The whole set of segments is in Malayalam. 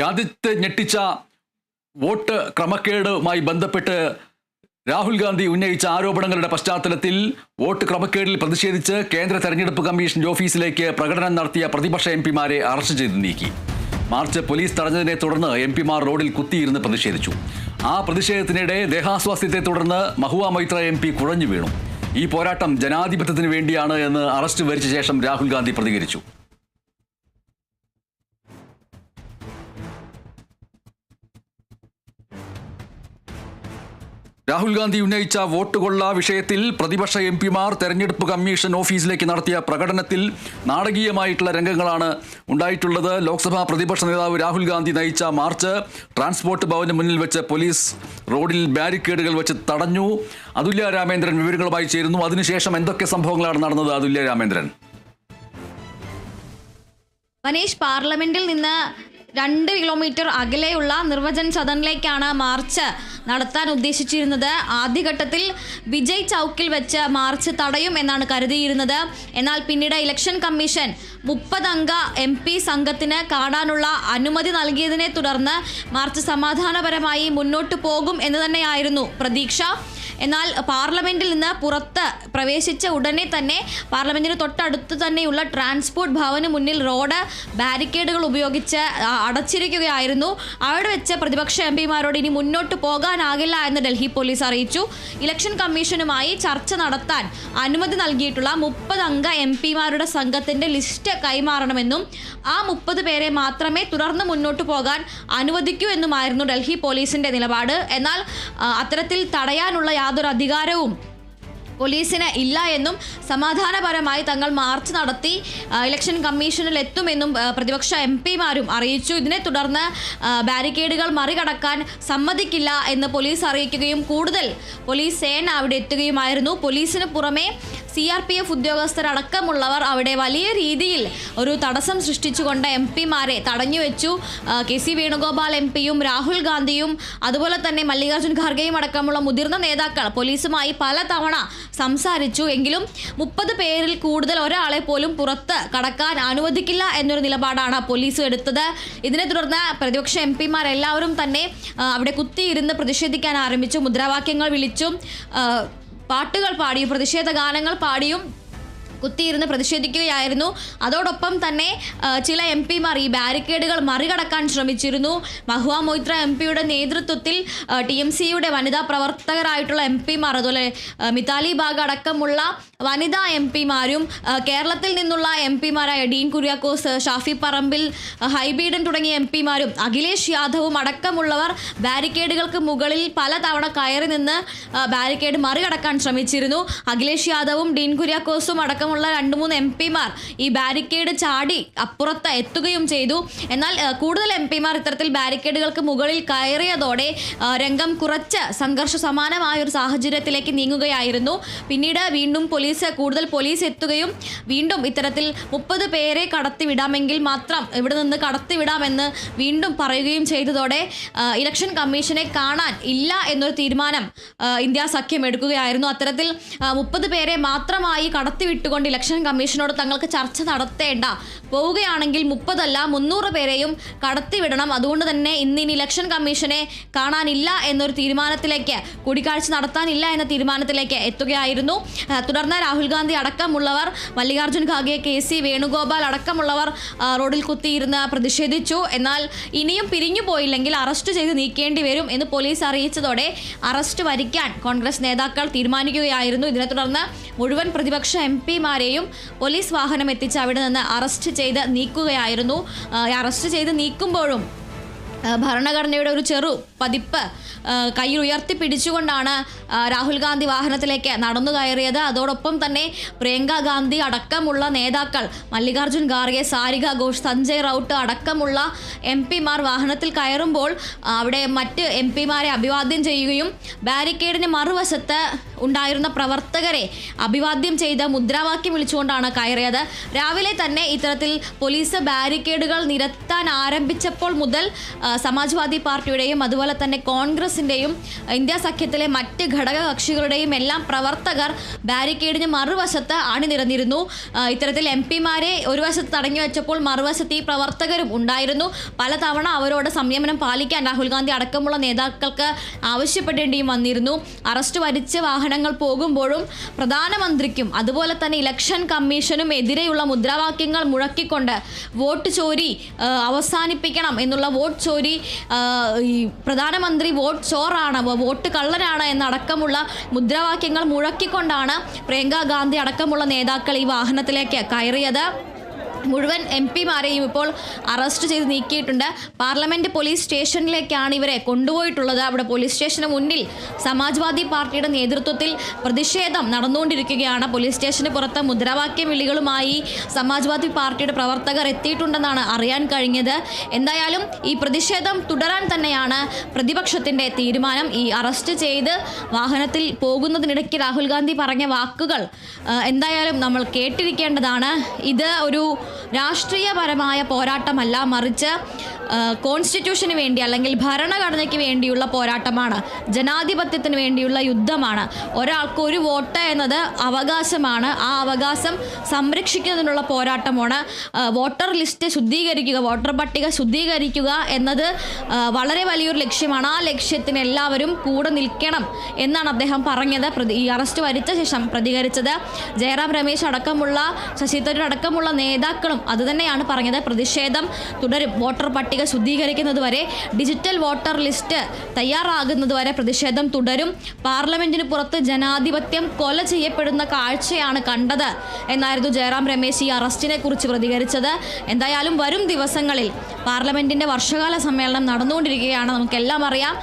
രാജ്യത്തെ ഞെട്ടിച്ച വോട്ട് ക്രമക്കേടുമായി ബന്ധപ്പെട്ട് രാഹുൽ ഗാന്ധി ഉന്നയിച്ച ആരോപണങ്ങളുടെ പശ്ചാത്തലത്തിൽ വോട്ട് ക്രമക്കേടിൽ പ്രതിഷേധിച്ച് കേന്ദ്ര തെരഞ്ഞെടുപ്പ് കമ്മീഷൻ ഓഫീസിലേക്ക് പ്രകടനം നടത്തിയ പ്രതിപക്ഷ എംപിമാരെ അറസ്റ്റ് ചെയ്ത് നീക്കി. മാർച്ച് പോലീസ് തടഞ്ഞതിനെ തുടർന്ന് എംപിമാർ റോഡിൽ കുത്തിയിരുന്ന് പ്രതിഷേധിച്ചു. ആ പ്രതിഷേധത്തിനിടെ ദേഹാസ്വാസ്ഥ്യത്തെ തുടർന്ന് മഹുവ മൊയ്ത്ര എം പി കുഴഞ്ഞു വീണു. ഈ പോരാട്ടം ജനാധിപത്യത്തിന് വേണ്ടിയാണ് എന്ന് അറസ്റ്റ് വരിച്ച ശേഷം രാഹുൽ ഗാന്ധി പ്രതികരിച്ചു. രാഹുൽ ഗാന്ധി ഉന്നയിച്ച വോട്ട് കൊള്ള വിഷയത്തിൽ പ്രതിപക്ഷ എംപിമാർ തെരഞ്ഞെടുപ്പ് കമ്മീഷൻ ഓഫീസിലേക്ക് നടത്തിയ പ്രകടനത്തിൽ നാടകീയമായിട്ടുള്ള രംഗങ്ങളാണ് ഉണ്ടായിട്ടുള്ളത്. ലോക്സഭാ പ്രതിപക്ഷ നേതാവ് രാഹുൽ ഗാന്ധി നയിച്ച മാർച്ച് ട്രാൻസ്പോർട്ട് ഭവന് മുന്നിൽ വെച്ച് പോലീസ് റോഡിൽ ബാരിക്കേഡുകൾ വെച്ച് തടഞ്ഞു. അതുല്യ രാമേന്ദ്രൻ വിവരങ്ങളുമായി ചേരുന്നു. അതിനുശേഷം എന്തൊക്കെ സംഭവങ്ങളാണ് നടന്നത്? അതുല്യ രാമേന്ദ്രൻ. മനീഷ്, പാർലമെന്റിൽ നിന്ന് 2 കിലോമീറ്റർ അകലെയുള്ള നിർവചൻ സദനിലേക്കാണ് മാർച്ച് നടത്താൻ ഉദ്ദേശിച്ചിരുന്നത്. ആദ്യഘട്ടത്തിൽ വിജയ് ചൗക്കിൽ വെച്ച് മാർച്ച് തടയും എന്നാണ് കരുതിയിരുന്നത്. എന്നാൽ പിന്നീട് ഇലക്ഷൻ കമ്മീഷൻ 30 അംഗ MP സംഘത്തിന് കാണാനുള്ള അനുമതി നൽകിയതിനെ തുടർന്ന് മാർച്ച് സമാധാനപരമായി മുന്നോട്ട് പോകും എന്ന് തന്നെയായിരുന്നു പ്രതീക്ഷ. എന്നാൽ പാർലമെന്റിൽ നിന്ന് പുറത്ത് പ്രവേശിച്ച ഉടനെ തന്നെ പാർലമെന്റിന് തൊട്ടടുത്ത് തന്നെയുള്ള ട്രാൻസ്പോർട്ട് ഭവന് മുന്നിൽ റോഡ് ബാരിക്കേഡുകൾ ഉപയോഗിച്ച് അടച്ചിരിക്കുകയായിരുന്നു. അവിടെ വെച്ച് പ്രതിപക്ഷ എംപിമാരോട് ഇനി മുന്നോട്ട് പോകാനാകില്ല എന്ന് ഡൽഹി പോലീസ് അറിയിച്ചു. ഇലക്ഷൻ കമ്മീഷനുമായി ചർച്ച നടത്താൻ അനുമതി നൽകിയിട്ടുള്ള 30 അംഗ എംപിമാരുടെ സംഘത്തിന്റെ ലിസ്റ്റ് കൈമാറണമെന്നും ആ 30 പേരെ മാത്രമേ തുടർന്ന് മുന്നോട്ട് പോകാൻ അനുവദിക്കൂ എന്നുമായിരുന്നു ഡൽഹി പോലീസിന്റെ നിലപാട്. എന്നാൽ അത്തരത്തിൽ തടയാനുള്ള യാതൊരു അധികാരവും പോലീസിന് ഇല്ല എന്നും സമാധാനപരമായി തങ്ങൾ മാർച്ച് നടത്തി ഇലക്ഷൻ കമ്മീഷനിൽ എത്തുമെന്നും പ്രതിപക്ഷ എംപിമാരും അറിയിച്ചു. ഇതിനെ തുടർന്ന് ബാരിക്കേഡുകൾ മറികടക്കാൻ സമ്മതിക്കില്ല എന്ന് പോലീസ് അറിയിക്കുകയും കൂടുതൽ പോലീസ് സേന അവിടെ എത്തുകയുമായിരുന്നു. പോലീസിന് പുറമെ CRPF ഉദ്യോഗസ്ഥരടക്കമുള്ളവർ അവിടെ വലിയ രീതിയിൽ ഒരു തടസ്സം സൃഷ്ടിച്ചുകൊണ്ട് എംപിമാരെ തടഞ്ഞുവെച്ചു. KC വേണുഗോപാൽ MP-യും രാഹുൽ ഗാന്ധിയും അതുപോലെ തന്നെ മല്ലികാർജ്ജുൻ ഖാർഗെയും അടക്കമുള്ള മുതിർന്ന നേതാക്കൾ പോലീസുമായി പലതവണ സംസാരിച്ചു. എങ്കിലും 30 പേരിൽ കൂടുതൽ ഒരാളെ പോലും പുറത്ത് കടക്കാൻ അനുവദിക്കില്ല എന്നൊരു നിലപാടാണ് പോലീസ് എടുത്തത്. ഇതിനെ തുടർന്ന് പ്രതിപക്ഷ എംപിമാർ എല്ലാവരും തന്നെ അവിടെ കുത്തിയിരുന്ന് പ്രതിഷേധിക്കാൻ ആരംഭിച്ചു. മുദ്രാവാക്യങ്ങൾ വിളിച്ചും പാട്ടുകൾ പാടിയും പ്രതിഷേധ ഗാനങ്ങൾ പാടിയും കുത്തിയിരുന്ന് പ്രതിഷേധിക്കുകയായിരുന്നു. അതോടൊപ്പം തന്നെ ചില എംപിമാർ ഈ ബാരിക്കേഡുകൾ മറികടക്കാൻ ശ്രമിച്ചിരുന്നു. മഹുവ മൊയ്ത്ര MP-യുടെ നേതൃത്വത്തിൽ TMCയുടെ വനിതാ പ്രവർത്തകരായിട്ടുള്ള എംപിമാർ, അതുപോലെ മിതാലി ബാഗ് അടക്കമുള്ള വനിതാ എംപിമാരും കേരളത്തിൽ നിന്നുള്ള എംപിമാരായ ഡീൻ കുര്യാക്കോസ്, ഷാഫി പറമ്പിൽ, ഹൈബീഡൻ തുടങ്ങിയ എംപിമാരും അഖിലേഷ് യാദവും അടക്കമുള്ളവർ ബാരിക്കേഡുകൾക്ക് മുകളിൽ പലതവണ കയറി നിന്ന് ബാരിക്കേഡ് മറികടക്കാൻ ശ്രമിച്ചിരുന്നു. അഖിലേഷ് യാദവും ഡീൻ കുര്യാക്കോസും അടക്കമുള്ള 2-3 എംപിമാർ ഈ ബാരിക്കേഡ് ചാടി അപ്പുറത്ത് എത്തുകയും ചെയ്തു. എന്നാൽ കൂടുതൽ എംപിമാർ ഇത്തരത്തിൽ ബാരിക്കേഡുകൾക്ക് മുകളിൽ കയറിയതോടെ രംഗം കുറച്ച് സംഘർഷ സമാനമായ ഒരു സാഹചര്യത്തിലേക്ക് നീങ്ങുകയായിരുന്നു. പിന്നീട് വീണ്ടും കൂടുതൽ പോലീസ് എത്തുകയും വീണ്ടും ഇത്തരത്തിൽ 30 പേരെ കടത്തിവിടാമെങ്കിൽ മാത്രം ഇവിടെ നിന്ന് കടത്തിവിടാമെന്ന് വീണ്ടും പറയുകയും ചെയ്തതോടെ ഇലക്ഷൻ കമ്മീഷനെ കാണാൻ ഇല്ല എന്നൊരു തീരുമാനം ഇന്ത്യ സഖ്യം എടുക്കുകയായിരുന്നു. അത്തരത്തിൽ 30 പേരെ മാത്രമായി കടത്തിവിട്ടുകൊണ്ട് ഇലക്ഷൻ കമ്മീഷനോട് തങ്ങൾക്ക് ചർച്ച നടത്തേണ്ട, പോവുകയാണെങ്കിൽ 30 അല്ല 300 പേരെയും കടത്തിവിടണം, അതുകൊണ്ട് തന്നെ ഇന്ന് ഇലക്ഷൻ കമ്മീഷനെ കാണാനില്ല എന്നൊരു തീരുമാനത്തിലേക്ക്, കൂടിക്കാഴ്ച നടത്താനില്ല എന്ന തീരുമാനത്തിലേക്ക് എത്തുകയായിരുന്നു. തുടർന്ന് രാഹുൽ ഗാന്ധി അടക്കമുള്ളവർ, മല്ലികാർജ്ജുൻ ഖാർഗെ, KC വേണുഗോപാൽ അടക്കമുള്ളവർ റോഡിൽ കുത്തിയിരുന്ന് പ്രതിഷേധിച്ചു. എന്നാൽ ഇനിയും പിരിഞ്ഞു പോയില്ലെങ്കിൽ അറസ്റ്റ് ചെയ്ത് നീക്കേണ്ടി വരും എന്ന് പോലീസ് അറിയിച്ചതോടെ അറസ്റ്റ് വരിക്കാൻ കോൺഗ്രസ് നേതാക്കൾ തീരുമാനിക്കുകയായിരുന്നു. ഇതിനെ തുടർന്ന് മുഴുവൻ പ്രതിപക്ഷ എംപിമാരെയും പോലീസ് വാഹനം എത്തിച്ച് അവിടെ നിന്ന് അറസ്റ്റ് ചെയ്ത് നീക്കുകയായിരുന്നു. അറസ്റ്റ് ചെയ്ത് നീക്കുമ്പോഴും ഭരണഘടനയുടെ ഒരു ചെറു പതിപ്പ് കയ്യിൽ ഉയർത്തിപ്പിടിച്ചുകൊണ്ടാണ് രാഹുൽ ഗാന്ധി വാഹനത്തിലേക്ക് നടന്നു കയറിയത്. അതോടൊപ്പം തന്നെ പ്രിയങ്ക ഗാന്ധി അടക്കമുള്ള നേതാക്കൾ, മല്ലികാർജ്ജുൻ ഖാർഗെ, സാരിക ഘോഷ്, സഞ്ജയ് റൌട്ട് അടക്കമുള്ള എംപിമാർ വാഹനത്തിൽ കയറുമ്പോൾ അവിടെ മറ്റ് എംപിമാരെ അഭിവാദ്യം ചെയ്യുകയും ബാരിക്കേഡിന് മറുവശത്ത് ഉണ്ടായിരുന്ന പ്രവർത്തകരെ അഭിവാദ്യം ചെയ്ത് മുദ്രാവാക്യം വിളിച്ചുകൊണ്ടാണ് കയറിയത്. രാവിലെ തന്നെ ഇത്തരത്തിൽ പോലീസ് ബാരിക്കേഡുകൾ നിരത്താൻ ആരംഭിച്ചപ്പോൾ മുതൽ സമാജ്വാദി പാർട്ടിയുടെയും അതുപോലെ തന്നെ കോൺഗ്രസിൻ്റെയും ഇന്ത്യ സഖ്യത്തിലെ മറ്റ് ഘടക കക്ഷികളുടെയും എല്ലാം പ്രവർത്തകർ ബാരിക്കേഡിന് മറുവശത്ത് അണിനിരന്നിരുന്നു. ഇത്തരത്തിൽ എം പിമാരെ ഒരു വശത്ത് തടഞ്ഞു വെച്ചപ്പോൾ മറുവശത്ത് ഈ പ്രവർത്തകരും ഉണ്ടായിരുന്നു. പലതവണ അവരോട് സംയമനം പാലിക്കാൻ രാഹുൽ ഗാന്ധി അടക്കമുള്ള നേതാക്കൾക്ക് ആവശ്യപ്പെടേണ്ടിയും വന്നിരുന്നു. അറസ്റ്റ് വരിച്ച് വാഹനങ്ങൾ പോകുമ്പോഴും പ്രധാനമന്ത്രിക്കും അതുപോലെ തന്നെ ഇലക്ഷൻ കമ്മീഷനും എതിരെയുള്ള മുദ്രാവാക്യങ്ങൾ മുഴക്കിക്കൊണ്ട് വോട്ട് ചോരി അവസാനിപ്പിക്കണം എന്നുള്ള വോട്ട് ചോരി, ഈ പ്രധാനമന്ത്രി വോട്ട് ചോറാണ്, വോട്ട് കള്ളനാണ് എന്നടക്കമുള്ള മുദ്രാവാക്യങ്ങൾ മുഴക്കിക്കൊണ്ടാണ് പ്രിയങ്ക ഗാന്ധി അടക്കമുള്ള നേതാക്കൾ ഈ വാഹനത്തിലേക്ക് കയറിയത്. മുഴുവൻ എം പിമാരെയും ഇപ്പോൾ അറസ്റ്റ് ചെയ്ത് നീക്കിയിട്ടുണ്ട്. പാർലമെൻറ്റ് പോലീസ് സ്റ്റേഷനിലേക്കാണ് ഇവരെ കൊണ്ടുപോയിട്ടുള്ളത്. അവിടെ പോലീസ് സ്റ്റേഷന് മുന്നിൽ സമാജ്വാദി പാർട്ടിയുടെ നേതൃത്വത്തിൽ പ്രതിഷേധം നടന്നുകൊണ്ടിരിക്കുകയാണ്. പോലീസ് സ്റ്റേഷന് പുറത്ത് മുദ്രാവാക്യ വിളികളുമായി സമാജ്വാദി പാർട്ടിയുടെ പ്രവർത്തകർ എത്തിയിട്ടുണ്ടെന്നാണ് അറിയാൻ കഴിഞ്ഞത്. എന്തായാലും ഈ പ്രതിഷേധം തുടരാൻ തന്നെയാണ് പ്രതിപക്ഷത്തിൻ്റെ തീരുമാനം. ഈ അറസ്റ്റ് ചെയ്ത് വാഹനത്തിൽ പോകുന്നതിനിടയ്ക്ക് രാഹുൽ ഗാന്ധി പറഞ്ഞ വാക്കുകൾ എന്തായാലും നമ്മൾ കേട്ടിരിക്കേണ്ടതാണ്. ഇത് ഒരു രാഷ്ട്രീയപരമായ പോരാട്ടമല്ല, മറിച്ച് കോൺസ്റ്റിറ്റ്യൂഷന് വേണ്ടി അല്ലെങ്കിൽ ഭരണഘടനയ്ക്ക് വേണ്ടിയുള്ള പോരാട്ടമാണ്, ജനാധിപത്യത്തിന് വേണ്ടിയുള്ള യുദ്ധമാണ്. ഒരാൾക്ക് ഒരു വോട്ട് എന്നത് അവകാശമാണ്. ആ അവകാശം സംരക്ഷിക്കുന്നതിനുള്ള പോരാട്ടമാണ്. വോട്ടർ ലിസ്റ്റ് ശുദ്ധീകരിക്കുക, വോട്ടർ പട്ടിക ശുദ്ധീകരിക്കുക എന്നത് വളരെ വലിയൊരു ലക്ഷ്യമാണ്. ആ ലക്ഷ്യത്തിന് എല്ലാവരും കൂടെ നിൽക്കണം എന്നാണ് അദ്ദേഹം പറഞ്ഞത്. ഈ അറസ്റ്റ് വരിച്ച ശേഷം പ്രതികരിച്ചത് ജയറാം രമേശ് അടക്കമുള്ള, ശശി തരൂർ അടക്കമുള്ള നേതാക്കളും അതുതന്നെയാണ് പറഞ്ഞത്. പ്രതിഷേധം തുടരും. വോട്ടർ പട്ടിക ശുദ്ധീകരിക്കുന്നതുവരെ, ഡിജിറ്റൽ വോട്ടർ ലിസ്റ്റ് തയ്യാറാകുന്നതുവരെ പ്രതിഷേധം തുടരും. പാർലമെന്റിന് പുറത്ത് ജനാധിപത്യം കൊല ചെയ്യപ്പെടുന്ന കാഴ്ചയാണ് കണ്ടത് എന്നായിരുന്നു ജയറാം രമേശ് ഈ അറസ്റ്റിനെ കുറിച്ച് പ്രതികരിച്ചത്. എന്തായാലും വരും ദിവസങ്ങളിൽ പാർലമെന്റിന്റെ വർഷകാല സമ്മേളനം നടന്നുകൊണ്ടിരിക്കുകയാണ്. നമുക്കെല്ലാം അറിയാം.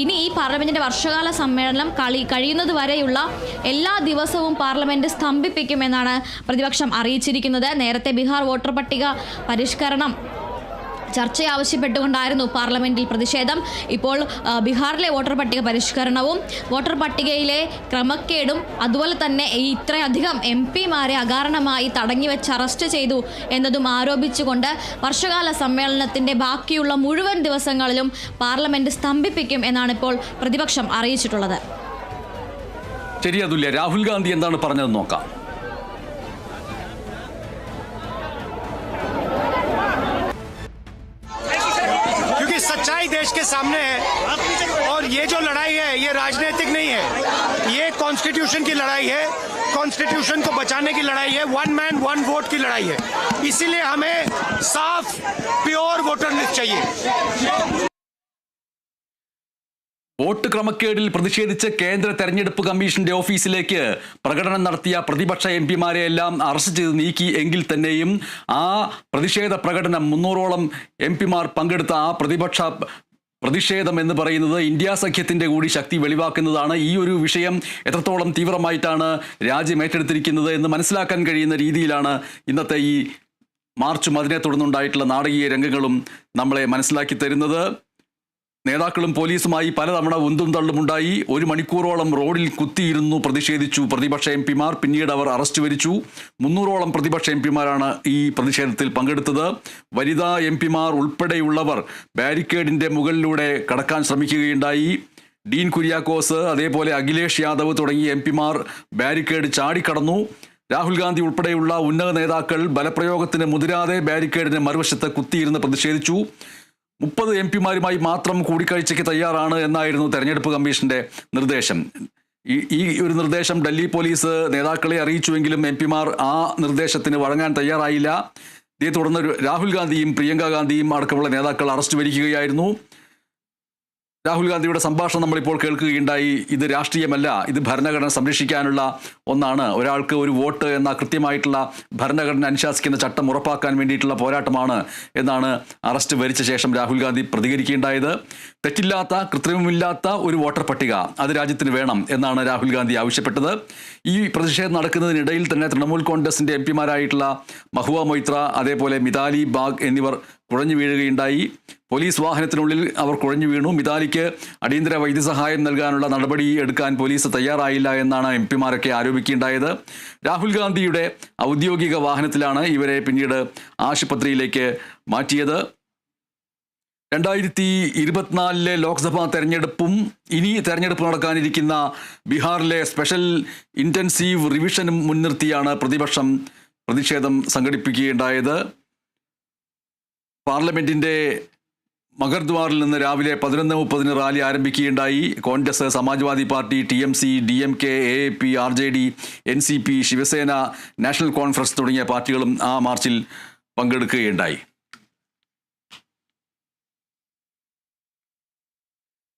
ഇനി ഈ പാർലമെന്റിന്റെ വർഷകാല സമ്മേളനം കഴിയുന്നത് വരെയുള്ള എല്ലാ ദിവസവും പാർലമെന്റ് സ്തംഭിപ്പിക്കുമെന്നാണ് പ്രതിപക്ഷം അറിയിച്ചിരിക്കുന്നത്. നേരത്തെ ബീഹാർ വോട്ടർ പട്ടിക പരിഷ്കരണം ചർച്ച ആവശ്യപ്പെട്ടുകൊണ്ടായിരുന്നു പാർലമെന്റിൽ പ്രതിഷേധം. ഇപ്പോൾ ബീഹാറിലെ വോട്ടർ പട്ടിക പരിഷ്കരണവും വോട്ടർ പട്ടികയിലെ ക്രമക്കേടും അതുപോലെ തന്നെ ഇത്രയധികം എം പിമാരെ അകാരണമായി തടഞ്ഞുവെച്ച് അറസ്റ്റ് ചെയ്തു എന്നതും ആരോപിച്ചുകൊണ്ട് വർഷകാല സമ്മേളനത്തിൻ്റെ ബാക്കിയുള്ള മുഴുവൻ ദിവസങ്ങളിലും പാർലമെന്റ് സ്തംഭിപ്പിക്കും എന്നാണ് ഇപ്പോൾ പ്രതിപക്ഷം അറിയിച്ചിട്ടുള്ളത്. ശരി അതുല്യ, രാഹുൽ ഗാന്ധി എന്താണ് പറഞ്ഞത് നോക്കാം. सच्चाई देश के सामने है और ये जो लड़ाई है ये राजनीतिक नहीं है, ये कॉन्स्टिट्यूशन की लड़ाई है, कॉन्स्टिट्यूशन को बचाने की लड़ाई है, वन मैन वन वोट की लड़ाई है. इसीलिए हमें साफ प्योर वोटर लिस्ट चाहिए. വോട്ട് ക്രമക്കേടിൽ പ്രതിഷേധിച്ച് കേന്ദ്ര തെരഞ്ഞെടുപ്പ് കമ്മീഷന്റെ ഓഫീസിലേക്ക് പ്രകടനം നടത്തിയ പ്രതിപക്ഷ എം പിമാരെ എല്ലാം അറസ്റ്റ് ചെയ്ത് നീക്കി എങ്കിൽ തന്നെയും ആ പ്രതിഷേധ പ്രകടനം 300ഓളം എം പിമാർ പങ്കെടുത്ത ആ പ്രതിഷേധം എന്ന് പറയുന്നത് ഇന്ത്യ സഖ്യത്തിൻ്റെ കൂടി ശക്തി വെളിവാക്കുന്നതാണ്. ഈ ഒരു വിഷയം എത്രത്തോളം തീവ്രമായിട്ടാണ് രാജ്യം ഏറ്റെടുത്തിരിക്കുന്നത് എന്ന് മനസ്സിലാക്കാൻ കഴിയുന്ന രീതിയിലാണ് ഇന്നത്തെ ഈ മാർച്ചും അതിനെ തുടർന്നുണ്ടായിട്ടുള്ള നാടകീയ രംഗങ്ങളും നമ്മളെ മനസ്സിലാക്കി തരുന്നത്. നേതാക്കളും പോലീസുമായി പലതവണ ഉന്തും തള്ളുമുണ്ടായി. 1 മണിക്കൂറോളം റോഡിൽ കുത്തിയിരുന്നു പ്രതിഷേധിച്ചു പ്രതിപക്ഷ എം പിമാർ. പിന്നീട് അവർ അറസ്റ്റ് വരിച്ചു. 300ഓളം പ്രതിപക്ഷ എം പിമാരാണ് ഈ പ്രതിഷേധത്തിൽ പങ്കെടുത്തത്. വനിതാ എം പിമാർ ഉൾപ്പെടെയുള്ളവർ ബാരിക്കേഡിൻ്റെ മുകളിലൂടെ കടക്കാൻ ശ്രമിക്കുകയുണ്ടായി. ഡീൻ കുര്യാക്കോസ്, അതേപോലെ അഖിലേഷ് യാദവ് തുടങ്ങിയ എം പിമാർ ബാരിക്കേഡ് ചാടിക്കടന്നു. രാഹുൽ ഗാന്ധി ഉൾപ്പെടെയുള്ള ഉന്നത നേതാക്കൾ ബലപ്രയോഗത്തിന് മുതിരാതെ ബാരിക്കേഡിന് മറുവശത്ത് കുത്തിയിരുന്ന് പ്രതിഷേധിച്ചു. 30 എം പിമാരുമായി മാത്രം കൂടിക്കാഴ്ചയ്ക്ക് തയ്യാറാണ് എന്നായിരുന്നു തെരഞ്ഞെടുപ്പ് കമ്മീഷന്റെ നിർദ്ദേശം. ഈ ഒരു നിർദ്ദേശം ഡൽഹി പോലീസ് നേതാക്കളെ അറിയിച്ചുവെങ്കിലും എം പിമാർ ആ നിർദ്ദേശത്തിന് വഴങ്ങാൻ തയ്യാറായില്ല. ഇതേ തുടർന്ന് രാഹുൽ ഗാന്ധിയും പ്രിയങ്ക ഗാന്ധിയും അടക്കമുള്ള നേതാക്കൾ അറസ്റ്റ് വരിക്കുകയായിരുന്നു. രാഹുൽ ഗാന്ധിയുടെ സംഭാഷണം നമ്മളിപ്പോൾ കേൾക്കുകയുണ്ടായി. ഇത് രാഷ്ട്രീയമല്ല, ഇത് ഭരണഘടന സംരക്ഷിക്കാനുള്ള ഒന്നാണ്. ഒരാൾക്ക് ഒരു വോട്ട് എന്ന കൃത്യമായിട്ടുള്ള ഭരണഘടന അനുശാസിക്കുന്ന ചട്ടം ഉറപ്പാക്കാൻ വേണ്ടിയിട്ടുള്ള പോരാട്ടമാണ് എന്നാണ് അറസ്റ്റ് വരിച്ച ശേഷം രാഹുൽ ഗാന്ധി പ്രതികരിക്കുകയുണ്ടായത്. തെറ്റില്ലാത്ത, കൃത്രിമമില്ലാത്ത ഒരു വോട്ടർ പട്ടിക അത് രാജ്യത്തിന് വേണം എന്നാണ് രാഹുൽ ഗാന്ധി ആവശ്യപ്പെട്ടത്. ഈ പ്രതിഷേധം നടക്കുന്നതിനിടയിൽ തന്നെ തൃണമൂൽ കോൺഗ്രസിൻ്റെ എം പിമാരായിട്ടുള്ള മഹുവ മൊയ്ത്ര, അതേപോലെ മിതാലി ബാഗ് എന്നിവർ കുഴഞ്ഞു വീഴുകയുണ്ടായി. പോലീസ് വാഹനത്തിനുള്ളിൽ അവർ കുഴഞ്ഞു വീണു. മിതാലിക്ക് അടിയന്തര വൈദ്യസഹായം നൽകാനുള്ള നടപടി എടുക്കാൻ പോലീസ് തയ്യാറായില്ല എന്നാണ് എം പിമാരൊക്കെ ആരോപിക്കുകയുണ്ടായത്. രാഹുൽ ഗാന്ധിയുടെ ഔദ്യോഗിക വാഹനത്തിലാണ് ഇവരെ പിന്നീട് ആശുപത്രിയിലേക്ക് മാറ്റിയത്. 2024 ലോക്സഭാ തെരഞ്ഞെടുപ്പും ഇനി തെരഞ്ഞെടുപ്പ് നടക്കാനിരിക്കുന്ന ബീഹാറിലെ സ്പെഷ്യൽ ഇൻറ്റൻസീവ് റിവിഷനും മുൻനിർത്തിയാണ് പ്രതിപക്ഷം പ്രതിഷേധം സംഘടിപ്പിക്കുകയുണ്ടായത്. പാർലമെന്റിന്റെ മഗർദ്വാറിൽ നിന്ന് രാവിലെ 11:30 റാലി ആരംഭിക്കുകയുണ്ടായി. Congress, Samajwadi Party, TMC, DMK, AAP, RJD, NCP, Shiv Sena, National Conference തുടങ്ങിയ പാർട്ടികളും ആ മാർച്ചിൽ പങ്കെടുക്കുകയുണ്ടായി.